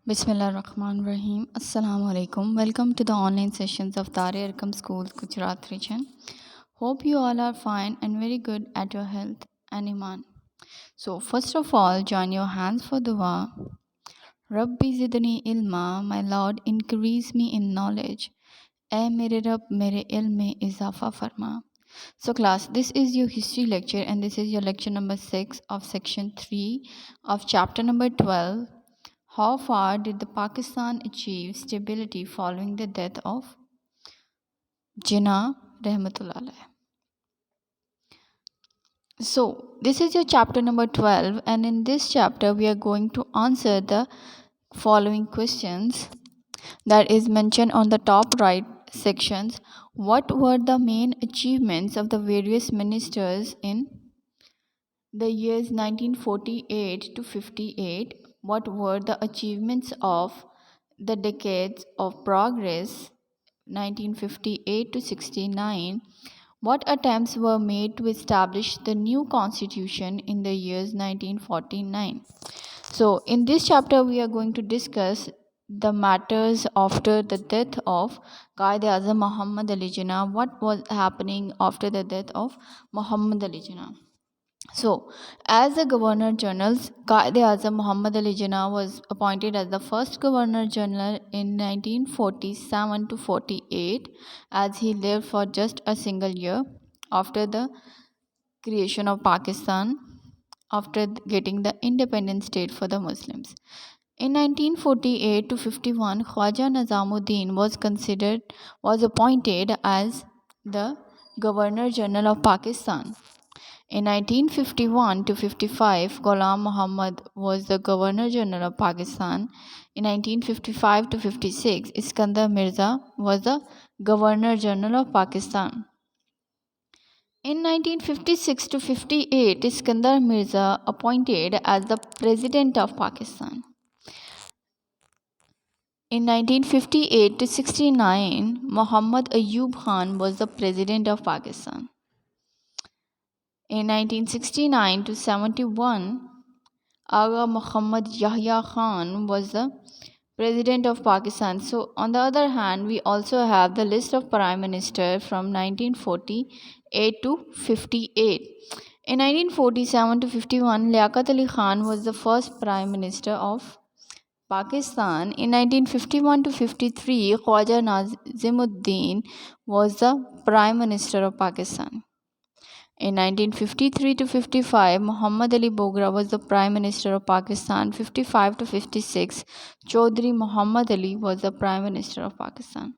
Bismillahirrahmanirrahim. Assalamu alaikum. Welcome to the online sessions of Tare Arkam School, Gujarat region. Hope you all are fine and very good at your health and iman. So, first of all, join your hands for dua. Rabbi zidni ilma, my Lord, increase me in knowledge. A mere Rabb, mere ilm mein izafa farma. So, class, this is your history lecture, and this is your lecture number 6 of section 3 of chapter number 12. How far did the Pakistan achieve stability following the death of Jinnah Rahmatullah alayh? So, this is your chapter number 12, and in this chapter, we are going to answer the following questions that is mentioned on the top right sections. What were the main achievements of the various ministers in the years 1948 to 58? What were the achievements of the decades of progress 1958 to 69? What attempts were made to establish the new constitution in the years 1949? So, in this chapter, we are going to discuss the matters after the death of Qaid-e-Azam Muhammad Ali Jinnah. What was happening after the death of Muhammad Ali Jinnah? So, as the Governor General, Qaid-e-Azam Muhammad Ali Jinnah was appointed as the first Governor General in 1947 to 48, as he lived for just a single year after the creation of Pakistan, after getting the independent state for the Muslims. In 1948 to 51, Khwaja Nizamuddin was appointed as the Governor General of Pakistan. In 1951 to 55, Ghulam Muhammad was the Governor General of Pakistan. In 1955 to 56, Iskandar Mirza was the Governor General of Pakistan. In 1956 to 58, Iskandar Mirza appointed as the President of Pakistan. In 1958 to 69, Muhammad Ayub Khan was the President of Pakistan. In 1969 to 71, Agha Muhammad Yahya Khan was the President of Pakistan. So, on the other hand, we also have the list of Prime Minister from 1948 to 58. In 1947 to 51, Liaquat Ali Khan was the first Prime Minister of Pakistan. In 1951 to 53, Khwaja Nazimuddin was the Prime Minister of Pakistan. In 1953 to 55, Muhammad Ali Bogra was the Prime Minister of Pakistan. 55 to 56, Chaudhry Muhammad Ali was the Prime Minister of Pakistan.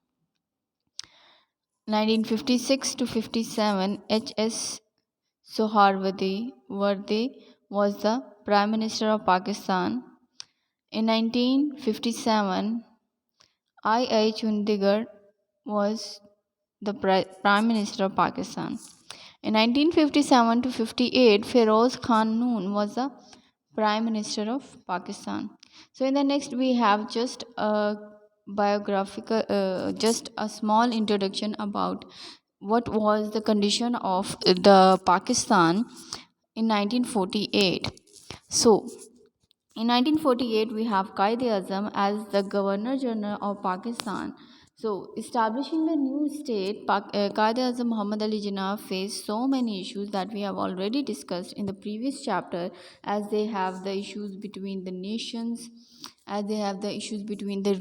1956 to 57, H.S. Soharwadi was the Prime Minister of Pakistan. In 1957, I.I. Chandigarh was the Prime Minister of Pakistan. In 1957 to 58, Feroz Khan Noon was the Prime Minister of Pakistan. So, in the next, we have just a just a small introduction about what was the condition of the Pakistan in 1948. So, in 1948, we have Qaid-e-Azam as the Governor General of Pakistan. So, establishing the new state, Qaid-e-Azam Muhammad Ali Jinnah faced so many issues that we have already discussed in the previous chapter, as they have the issues between the nations, as they have the issues between the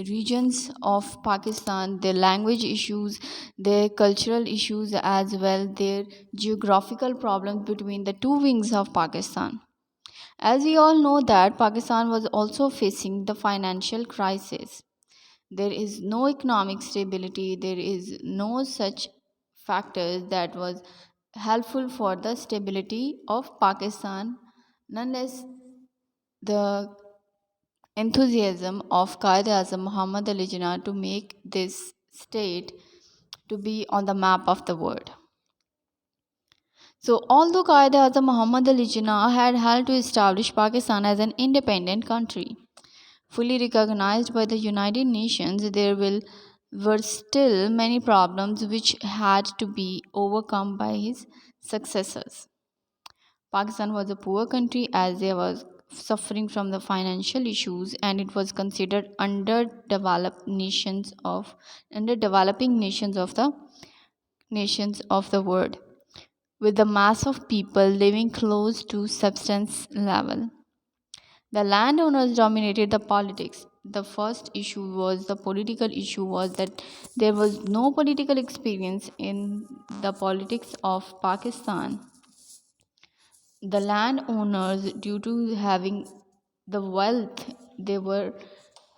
regions of Pakistan, their language issues, their cultural issues, as well their geographical problems between the two wings of Pakistan. As we all know that Pakistan was also facing the financial crisis. There is no economic stability, there is no such factors that was helpful for the stability of Pakistan, nonetheless the enthusiasm of Qaid-e-Azam Muhammad Ali Jinnah to make this state to be on the map of the world. So, although Qaid-e-Azam Muhammad Ali Jinnah had helped to establish Pakistan as an independent country, fully recognized by the United Nations, were still many problems which had to be overcome by his successors. Pakistan was a poor country, as there was suffering from the financial issues, and it was considered underdeveloping nations of the world, with the mass of people living close to subsistence level. The landowners dominated the politics. The first issue was the political issue was that there was no political experience in the politics of Pakistan. The landowners, due to having the wealth, they were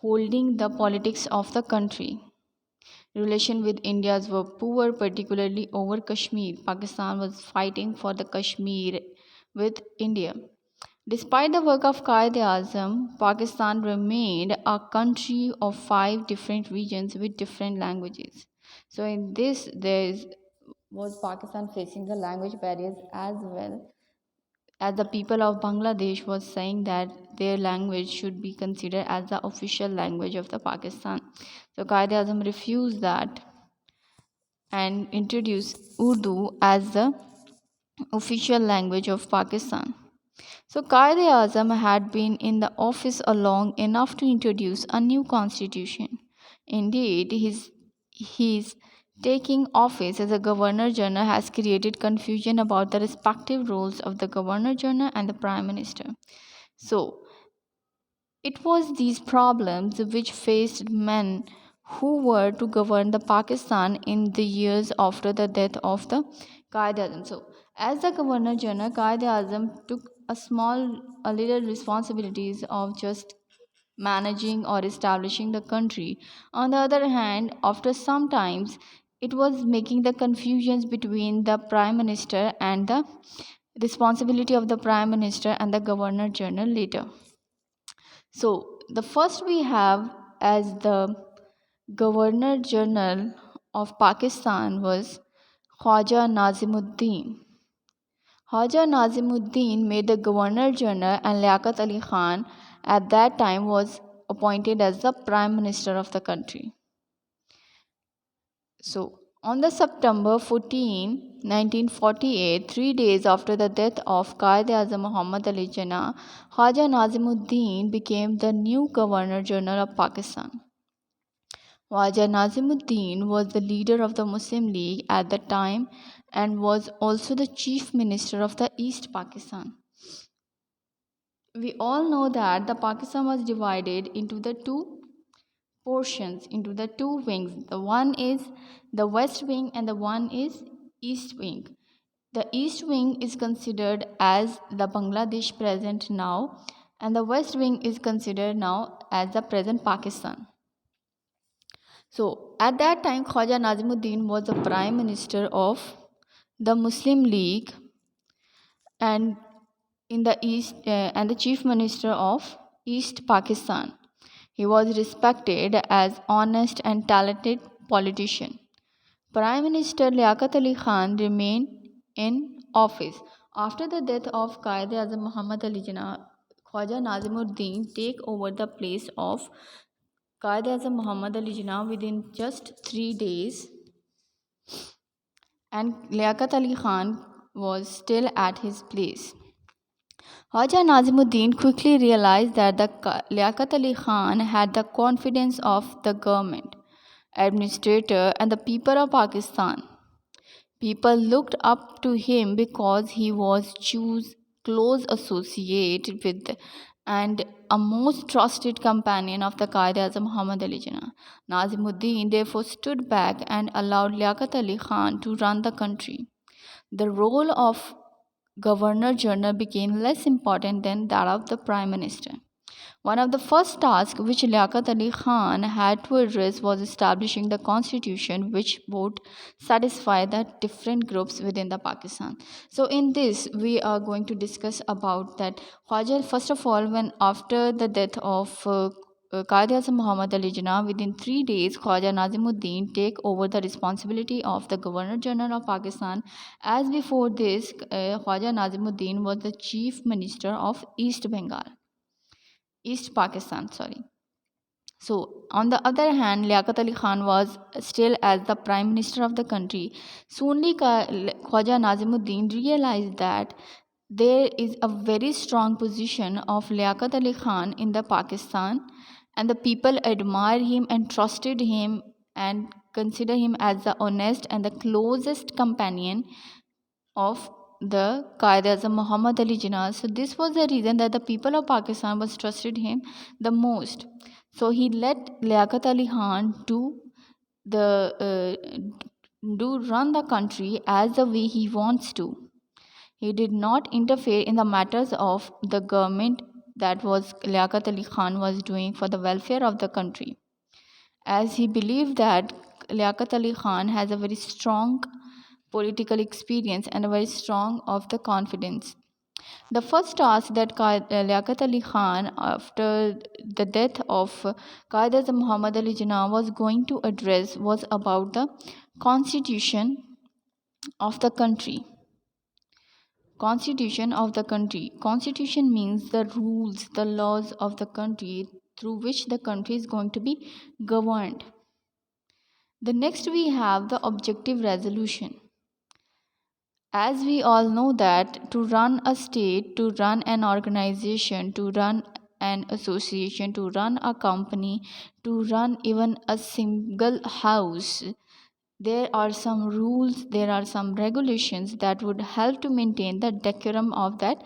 holding the politics of the country. Relation with India's were poor, particularly over Kashmir. Pakistan was fighting for the Kashmir with India. Despite the work of Quaid-e-Azam, Pakistan remained a country of 5 different regions with different languages. So in this, was Pakistan facing the language barriers as well, as the people of Bangladesh was saying that their language should be considered as the official language of the Pakistan. So Quaid-e-Azam refused that and introduced Urdu as the official language of Pakistan. So Quaid-e-Azam had been in the office long enough to introduce a new constitution. Indeed, his taking office as a Governor General has created confusion about the respective roles of the Governor General and the Prime Minister. So, it was these problems which faced men who were to govern the Pakistan in the years after the death of the Quaid-e-Azam. So, as the Governor General, Quaid-e-Azam took a little responsibilities of just managing or establishing the country. On the other hand, after some times, it was making the confusions between the Prime Minister and the responsibility of the Prime Minister and the Governor General later. So, the first we have as the Governor General of Pakistan was Khwaja Nazimuddin. Khwaja Nazimuddin made the Governor General, and Liaquat Ali Khan at that time was appointed as the Prime Minister of the country. So, on the September 14, 1948, 3 days after the death of Quaid-e-Azam Muhammad Ali Jinnah, Khwaja Nazimuddin became the new Governor General of Pakistan. Khwaja Nazimuddin was the leader of the Muslim League at the time and was also the Chief Minister of the East Pakistan. We all know that the Pakistan was divided into the two portions, into the two wings. The one is the west wing and the one is east wing. The east wing is considered as the Bangladesh present now, and the west wing is considered now as the present Pakistan. So at that time, Khwaja Nazimuddin was the Prime Minister of the Muslim League and in the East and the Chief Minister of East Pakistan. He was respected as honest and talented politician. Prime Minister Liaquat Ali Khan remained in office. After the death of Quaid-e-Azam Muhammad Ali Jinnah, Khwaja Nazimuddin take over the place of Quaid-e-Azam Muhammad Ali Jinnah within just 3 days, and Liaquat Ali Khan was still at his place. Khwaja Nazimuddin quickly realized that the Liaquat Ali Khan had the confidence of the government, administrator, and the people of Pakistan. People looked up to him because he was Chew's close associate with and a most trusted companion of the Quaid-e-Azam Muhammad Ali Jinnah. Nazimuddin therefore stood back and allowed Liaquat Ali Khan to run the country. The role of Governor General became less important than that of the Prime Minister. One of the first tasks which Liaquat Ali Khan had to address was establishing the constitution which would satisfy the different groups within the Pakistan. So in this we are going to discuss about that Khwaja, first of all, when after the death of Quaid-e-Azam Muhammad Ali Jinnah, within 3 days Khwaja Nazimuddin take over the responsibility of the Governor General of Pakistan. As before this, Khwaja Nazimuddin was the Chief Minister of East Pakistan, sorry. So, on the other hand, Liaquat Ali Khan was still as the Prime Minister of the country. Soonly, Khwaja Nazimuddin realized that there is a very strong position of Liaquat Ali Khan in the Pakistan, and the people admire him and trusted him and consider him as the honest and the closest companion of the Qaeda Muhammad Ali Jinnah. So this was the reason that the people of Pakistan was trusted him the most. So he let Liaquat Ali Khan the do run the country as the way he wants to. He did not interfere in the matters of the government that was Liaquat Ali Khan was doing for the welfare of the country, as he believed that Liaquat Ali Khan has a very strong political experience and a very strong of the confidence. The first task that Liaquat Ali Khan, after the death of Qaeda Muhammad Ali Jinnah, was going to address was about the constitution of the country. Constitution of the country. Constitution means the rules, the laws of the country through which the country is going to be governed. The next we have the objective resolution. As we all know that to run a state, to run an organization, to run an association, to run a company, to run even a single house, there are some rules, there are some regulations that would help to maintain the decorum of that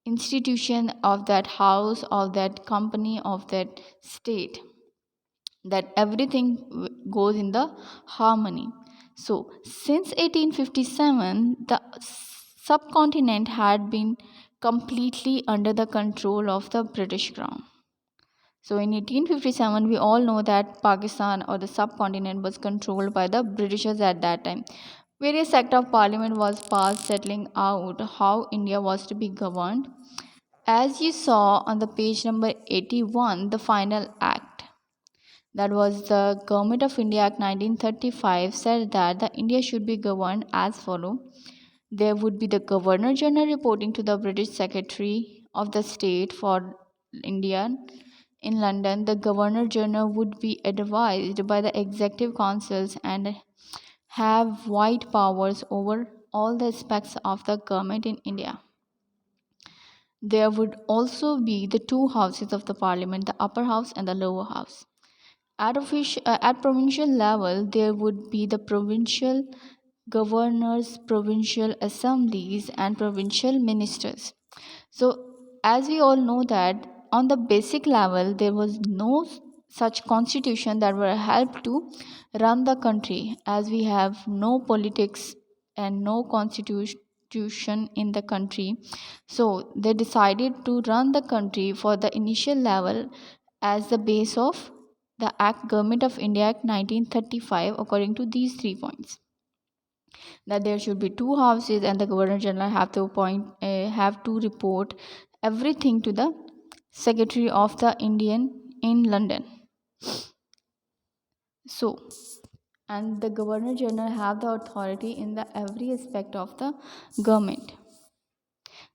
institution, of that house, of that company, of that state, that everything goes in the harmony. So since 1857 the subcontinent had been completely under the control of the British Crown. So in 1857 we all know that Pakistan or the subcontinent was controlled by the Britishers at that time. Various act of parliament was passed settling out how India was to be governed. As you saw on the page number 81, the final act, that was the Government of India Act 1935, said that the India should be governed as follow. There would be the Governor General reporting to the British Secretary of the State for India in London. The Governor General would be advised by the Executive Councils and have wide powers over all the aspects of the government in India. There would also be the two houses of the parliament, the upper house and the lower house. At provincial level, there would be the provincial governors, provincial assemblies, and provincial ministers. So, as we all know that on the basic level, there was no such constitution that would help to run the country, as we have no politics and no constitution in the country. So they decided to run the country for the initial level as the base of the Act Government of India Act 1935 according to these 3 points, that there should be two houses and the Governor General have to report everything to the Secretary of the Indian in London. So, and the Governor General have the authority in the every aspect of the government.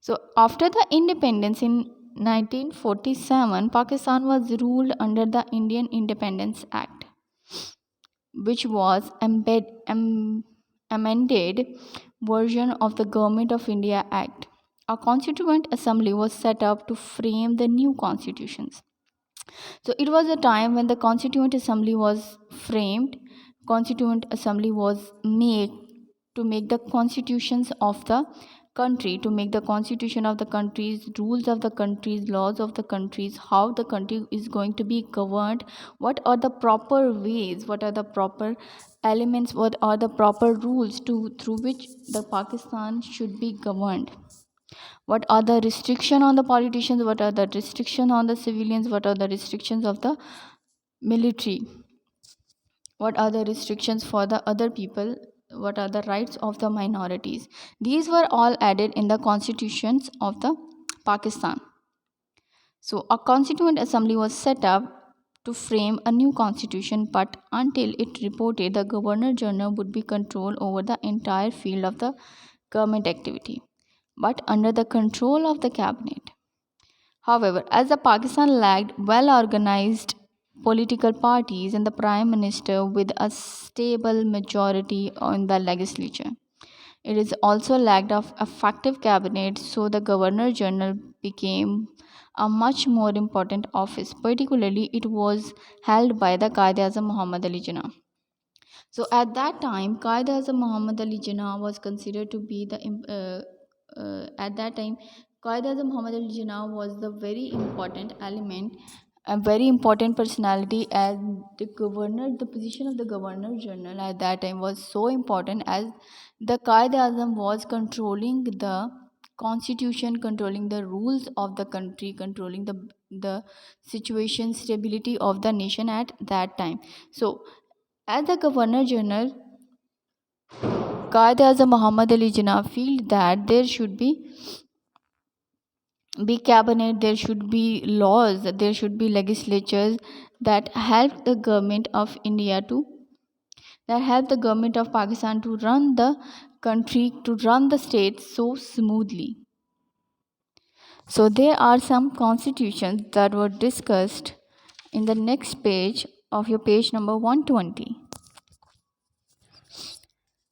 So after the independence in 1947, Pakistan was ruled under the Indian Independence Act, which was amended version of the Government of India Act. A constituent assembly was set up to frame the new constitutions. So it was a time when the constituent assembly was framed. Constituent assembly was made to make the constitutions of the country, to make the constitution of the countries, rules of the countries, laws of the countries, how the country is going to be governed, what are the proper ways, what are the proper elements, what are the proper rules through which the Pakistan should be governed. What are the restriction on the politicians, what are the restriction on the civilians, what are the restrictions of the military, what are the restrictions for the other people, what are the rights of the minorities. These were all added in the constitutions of the Pakistan. So a constituent assembly was set up to frame a new constitution, but until it reported, the Governor General would be control over the entire field of the government activity, but under the control of the cabinet. However, as the Pakistan lacked well organized political parties and the prime minister with a stable majority in the legislature, It is also lacked of effective cabinet, so the Governor General became a much more important office. Particularly, it was held by the Qaid-e-Azam Muhammad Ali Jinnah. So at that time, Qaid-e-Azam Muhammad Ali Jinnah was considered to be at that time, Qaid-e-Azam Muhammad Ali Jinnah was the very important element, a very important personality, as the governor. The position of the Governor General at that time was so important, as the Qaid-e-Azam was controlling the constitution, controlling the rules of the country, controlling the situation, stability of the nation at that time. So as the Governor General, Qaid-e-Azam Muhammad Ali Jinnah feel that there should be cabinet, there should be laws, there should be legislatures that help the government of India to that help the government of Pakistan to run the country, to run the state so smoothly. So there are some constitutions that were discussed in the next page of your page number 120.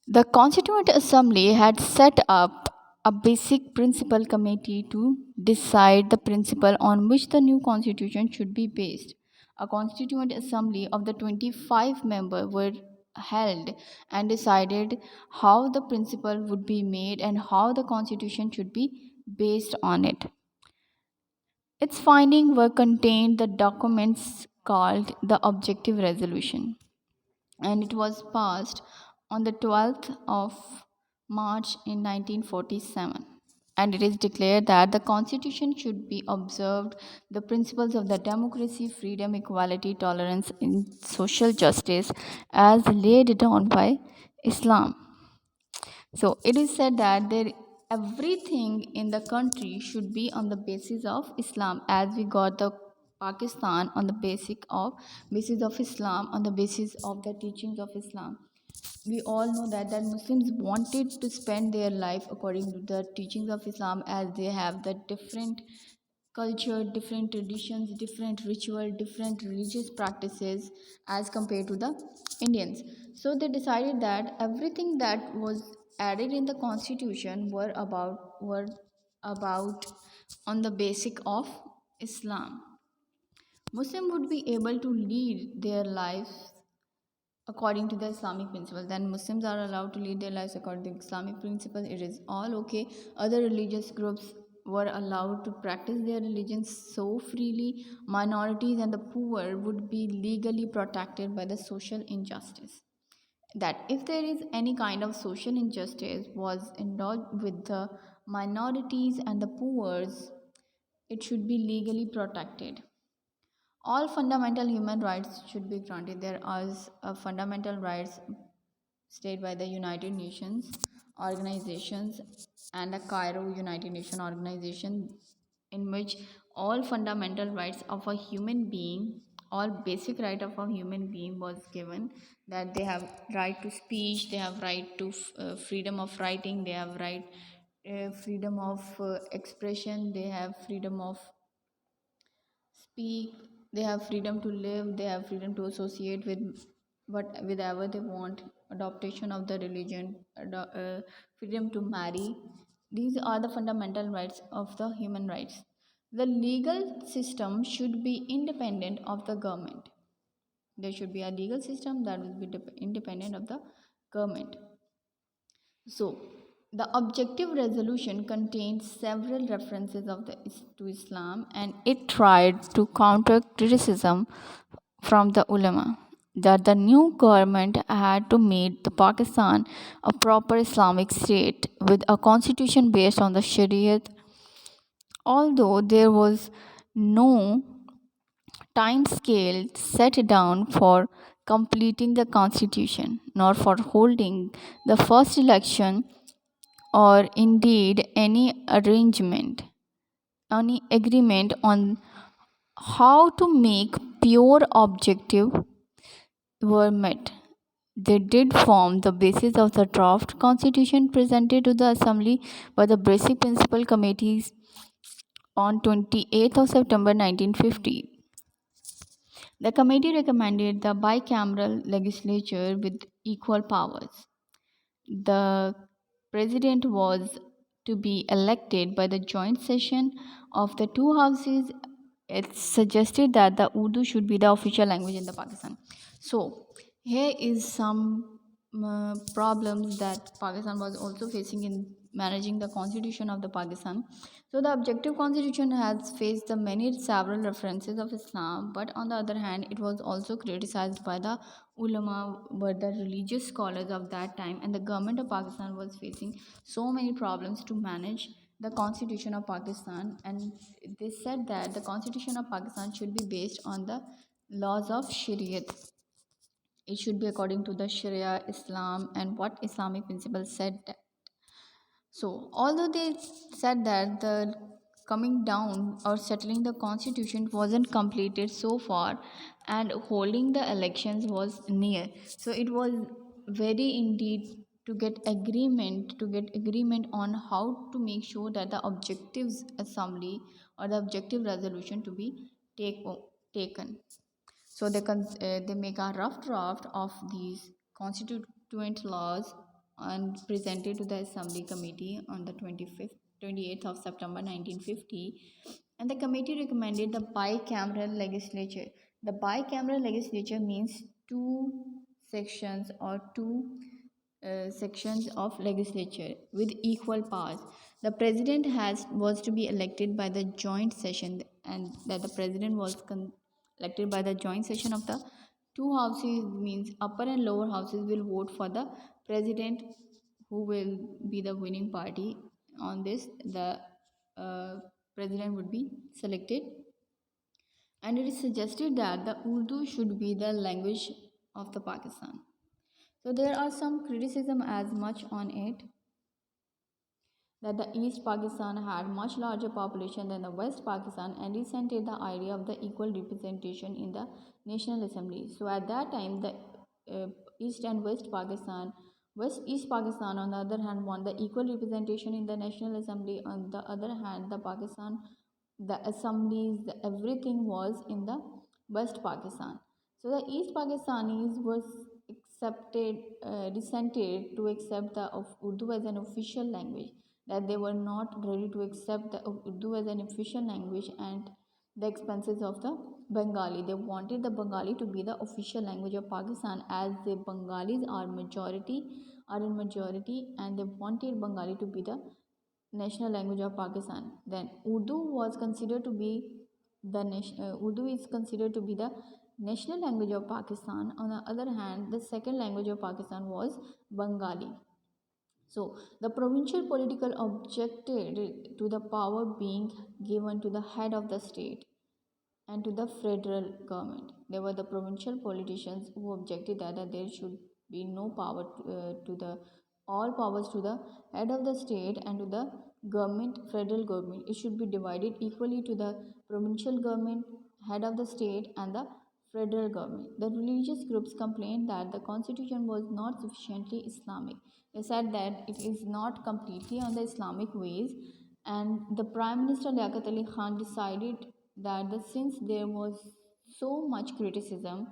The Constituent Assembly had set up a basic principle committee to decide the principle on which the new constitution should be based. A Constituent Assembly of the 25 members were held and decided how the principle would be made and how the constitution should be based on it. Its findings were contained the documents called the Objective Resolution, and it was passed on the 12th of March in 1947. And it is declared that the constitution should be observed the principles of the democracy, freedom, equality, tolerance, and social justice as laid down by Islam. So it is said that everything in the country should be on the basis of Islam, as we got the Pakistan on the basis of Islam, on the basis of the teachings of Islam. We all know that Muslims wanted to spend their life according to the teachings of Islam, as they have the different culture, different traditions, different ritual, different religious practices as compared to the Indians. So they decided that everything that was added in the constitution were about on the basic of Islam. Muslim would be able to lead their lives according to the Islamic principle. Then Muslims are allowed to lead their lives according to Islamic principle. It is all okay. Other religious groups were allowed to practice their religion so freely. Minorities and the poor would be legally protected by the social injustice. That if there is any kind of social injustice was indulged with the minorities and the poors, it should be legally protected. All fundamental human rights should be granted. There is a fundamental rights stated by the United Nations organizations and the Cairo United Nations organization, in which all fundamental rights of a human being, all basic right of a human being was given, that they have right to speech, they have right to freedom of writing, they have right freedom of expression, they have freedom of speak, they have freedom to live, they have freedom to associate whatever they want, adoption of the religion, freedom to marry. These are the fundamental rights of the human rights. The legal system should be independent of the government. There should be a legal system that will be independent of the government. So, the objective resolution contains several references to Islam, and it tried to counter criticism from the ulama that the new government had to make the Pakistan a proper Islamic state with a constitution based on the Shariat. Although there was no time scale set down for completing the constitution, nor for holding the first election, or indeed any agreement on how to make pure objective were met. They did form the basis of the draft constitution presented to the assembly by the basic principal committees on 28th of September 1950. The committee recommended the bicameral legislature with equal powers. The president was to be elected by the joint session of the two houses, it suggested that the Urdu should be the official language in the Pakistan. So here is some problems that Pakistan was also facing in managing the constitution of the Pakistan. So the objective constitution has faced the many several references of Islam, but on the other hand, it was also criticized by the ulama, were the religious scholars of that time, and the government of Pakistan was facing so many problems to manage the constitution of Pakistan, and they said that the constitution of Pakistan should be based on the laws of Shariat. It should be according to the Sharia, Islam, and what Islamic principles said. So, although they said that the coming down or settling the constitution wasn't completed so far, and holding the elections was near, so it was very indeed to get agreement on how to make sure that the objectives assembly or the objective resolution to be taken. So they make a rough draft of these constituent laws and presented to the Assembly Committee on the 28th of September 1950. And the committee recommended the bicameral legislature. The bicameral legislature means two sections or two sections of legislature with equal powers. The president was to be elected by the joint session, and that the president was elected by the joint session of the two houses, means upper and lower houses will vote for the president who will be the winning party. On this, the uh, president would be selected, and it is suggested that the Urdu should be the language of the Pakistan. So there are some criticism as much on it, that the East Pakistan had much larger population than the West Pakistan and resented the idea of the equal representation in the National Assembly. So at that time, the East and West East Pakistan on the other hand won the equal representation in the National Assembly. On the other hand, the assemblies, everything was in the West Pakistan. So the East Pakistanis was resented to accept the of Urdu as an official language, that they were not ready to accept the Urdu as an official language and the expenses of the Bengali. They wanted the Bengali to be the official language of Pakistan, as the Bengalis are in majority, and they wanted Bengali to be the national language of Pakistan. Then Urdu is considered to be the national language of Pakistan. On the other hand, the second language of Pakistan was Bengali. So the provincial political objected to the power being given to the head of the state and to the federal government. There were the provincial politicians who objected that there should be no power to the all powers to the head of the state and to the government, federal government. It should be divided equally to the provincial government, head of the state, and the federal government. The religious groups complained that the constitution was not sufficiently Islamic. They said that it is not completely on the Islamic ways, and the Prime Minister Liaquat Ali Khan decided that since there was so much criticism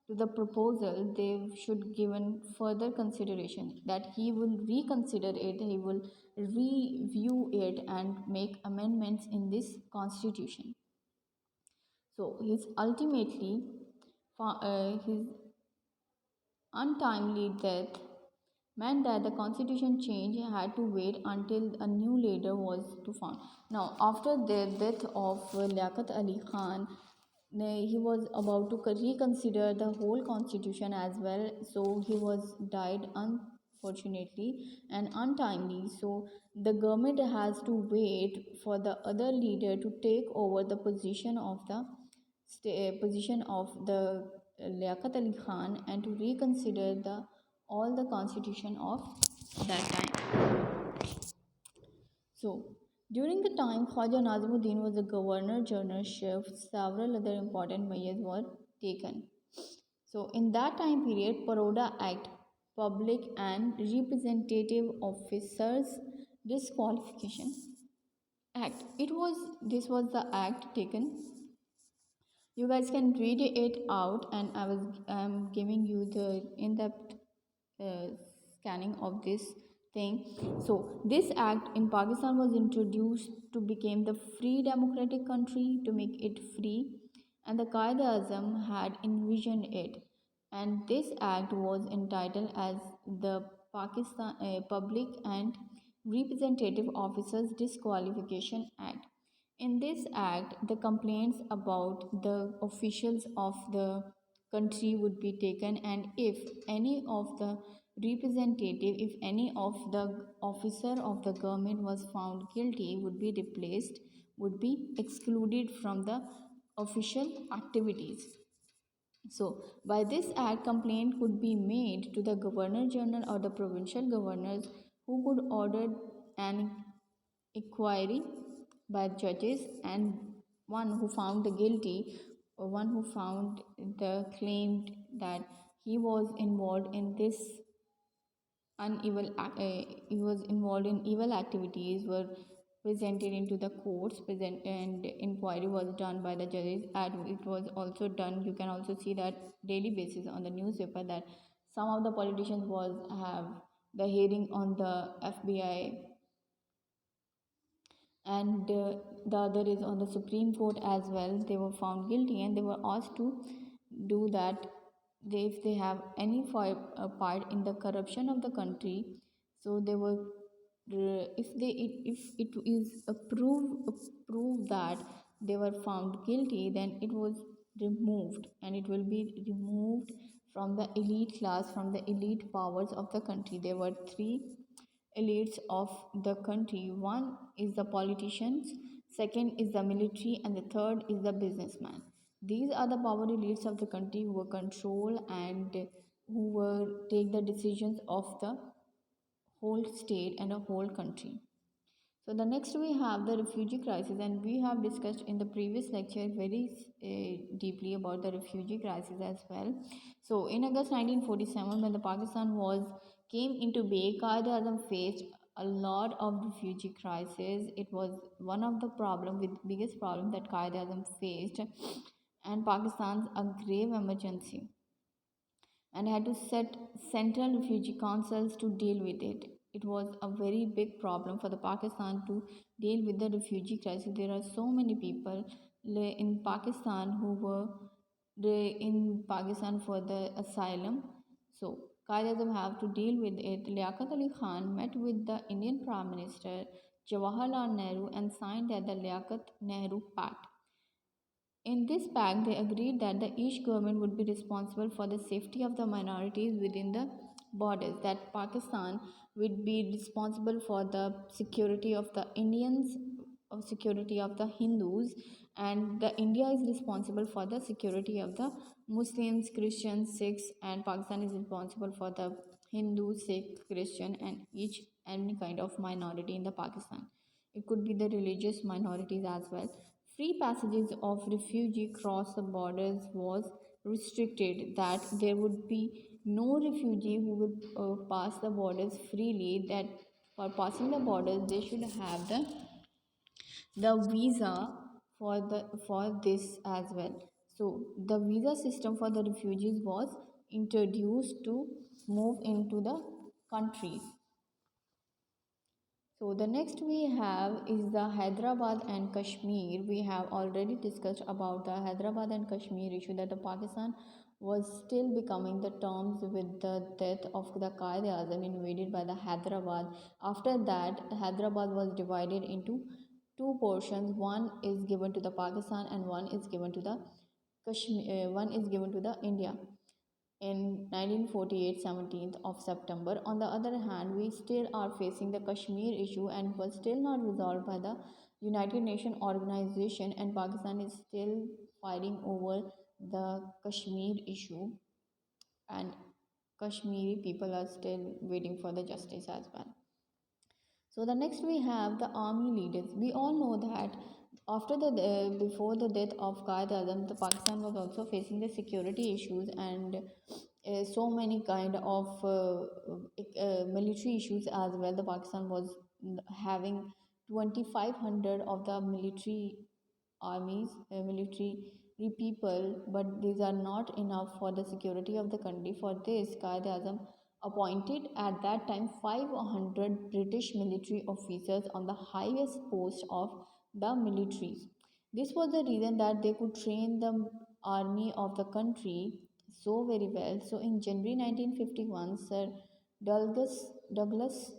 to the proposal, they should given further consideration, that he will reconsider it, he will review it and make amendments in this constitution. So his untimely death meant that the constitution change had to wait until a new leader was to found. Now, after the death of Liaquat Ali Khan, he was about to reconsider the whole constitution as well. So he was died unfortunately and untimely. So the government has to wait for the other leader to take over the position of the Liaquat Ali Khan, and to reconsider the all the constitution of that time. So during the time Khwaja Nazimuddin was the governor generalship, several other important measures were taken. So in that time period, Paroda Act, Public and Representative Officers Disqualification Act. This was the act taken. You guys can read it out, and I'm giving you the in-depth uh, scanning of this thing. So this act in Pakistan was introduced to become the free democratic country, to make it free, and the Qaeda Azam had envisioned it. And this act was entitled as the Pakistan Public and Representative Officers Disqualification Act. In this act, the complaints about the officials of the country would be taken, and if any of the representative, if any of the officer of the government was found guilty, would be replaced, would be excluded from the official activities. So by this act, complaint could be made to the governor general or the provincial governors, who could order an inquiry by judges, and one who found the guilty, or one who found the claimed that he was involved in this he was involved in evil activities, were presented into the courts present, and inquiry was done by the judges. And it was also done, you can also see that daily basis on the newspaper, that some of the politicians was have the hearing on the FBI, and the other is on the Supreme Court as well. They were found guilty and they were asked to do that. If they have any part in the corruption of the country, so they were if it is approved that they were found guilty, then it was removed, and it will be removed from the elite class, from the elite powers of the country. There were three elites of the country. One is the politicians, second is the military, and the third is the businessman. These are the power elites of the country who will control and who will take the decisions of the whole state and a whole country. So the next we have the refugee crisis, and we have discussed in the previous lecture very deeply about the refugee crisis as well. So in August 1947, when the Pakistan was came into being, Qaeda Azam faced a lot of refugee crisis. It was one of the problem with biggest problem that Qaeda Azam faced, and Pakistan's a grave emergency, and had to set central refugee councils to deal with it. It was a very big problem for the Pakistan to deal with the refugee crisis. There are so many people in Pakistan who were in Pakistan for the asylum. So Qaeda have to deal with it. Liaquat Ali Khan met with the Indian Prime Minister Jawaharlal Nehru and signed at the Liaquat Nehru Pact. In this pact, they agreed that each government would be responsible for the safety of the minorities within the borders, that Pakistan would be responsible for the security of the Indians, of security of the Hindus, and the India is responsible for the security of the Muslims, Christians, Sikhs, and Pakistan is responsible for the Hindu, Sikh, Christian, and each any kind of minority in the Pakistan. It could be the religious minorities as well. Free passages of refugee across the borders was restricted, that there would be no refugee who would pass the borders freely, that for passing the borders they should have the visa for this as well. So the visa system for the refugees was introduced to move into the countries. So the next we have is the Hyderabad and Kashmir. We have already discussed about the Hyderabad and Kashmir issue, that the Pakistan was still becoming the terms with the death of the Quaid-e-Azam invaded by the Hyderabad. After that, Hyderabad was divided into two portions. One is given to the Pakistan and one is given to the Kashmir. One is given to the India in 1948, 17th of September. On the other hand, we still are facing the Kashmir issue, and was still not resolved by the United Nations organization, and Pakistan is still fighting over the Kashmir issue, and Kashmiri people are still waiting for the justice as well. So the next we have the army leaders. We all know that after the before the death of Qaid Azam, the Pakistan was also facing the security issues, and so many kind of military issues as well. The Pakistan was having 2500 of the military armies, military people, but these are not enough for the security of the country. For this, Qaid Azam appointed at that time 500 British military officers on the highest post of the militaries. This was the reason that they could train the army of the country so very well. So in January 1951, Sir Douglas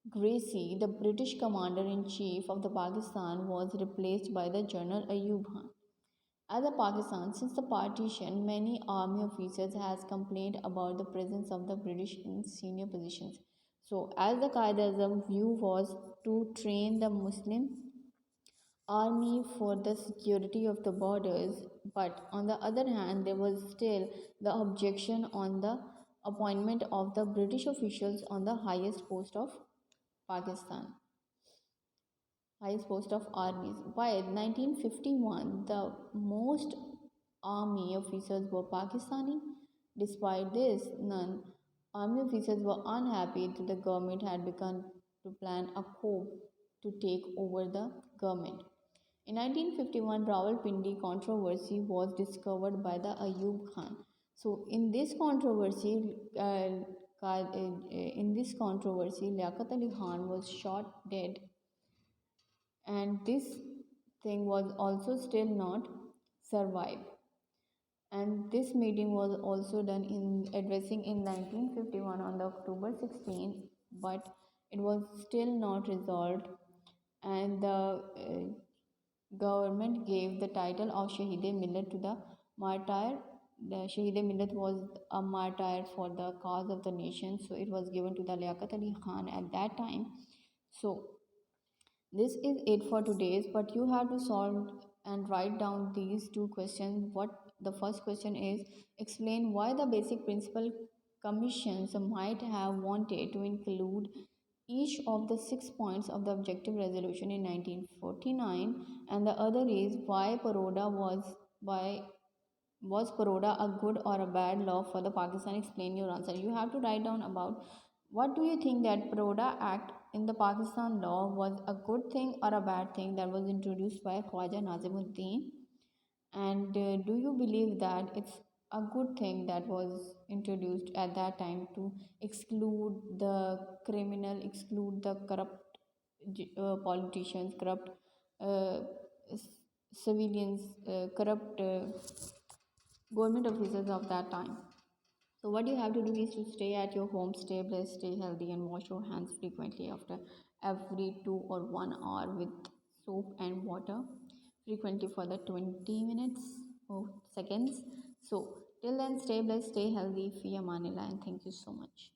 Gracie, the British commander-in-chief of the Pakistan, was replaced by the General Ayub Khan. As a Pakistan, since the partition, many army officers has complained about the presence of the British in senior positions. So, as the Qaeda-Azam view was to train the Muslim army for the security of the borders, but on the other hand, there was still the objection on the appointment of the British officials on the Pakistan highest post of armies. By 1951, the most army officers were Pakistani. Despite this, none army officers were unhappy that the government had begun to plan a coup to take over the government. In 1951, Rawalpindi controversy was discovered by the Ayub Khan. So, in this controversy, Liaquat Ali Khan was shot dead, and this thing was also still not survived. And this meeting was also done in addressing in 1951 on the October 16th, but it was still not resolved, and the government gave the title of Shahid-e Millat to the martyr. The Shahid-e Millat was a martyr for the cause of the nation, so it was given to the Liaquat Ali Khan at that time. So this is it for today's, but you have to solve and write down these two questions. What the first question is, explain why the basic principle commissions might have wanted to include each of the 6 points of the objective resolution in 1949, and the other is why Paroda a good or a bad law for the Pakistan? Explain your answer. You have to write down about what do you think that Paroda Act in the Pakistan law was a good thing or a bad thing that was introduced by Khwaja Nazimuddin, and do you believe that it's a good thing that was introduced at that time to exclude the criminal, exclude the corrupt politicians, corrupt uh, civilians, corrupt government officers of that time? So what you have to do is to stay at your home, stay blessed, stay healthy, and wash your hands frequently after every 2 or 1 hour with soap and water, frequently for the 20 minutes or seconds. So till then, stay blessed, stay healthy, fi amanillah, and thank you so much.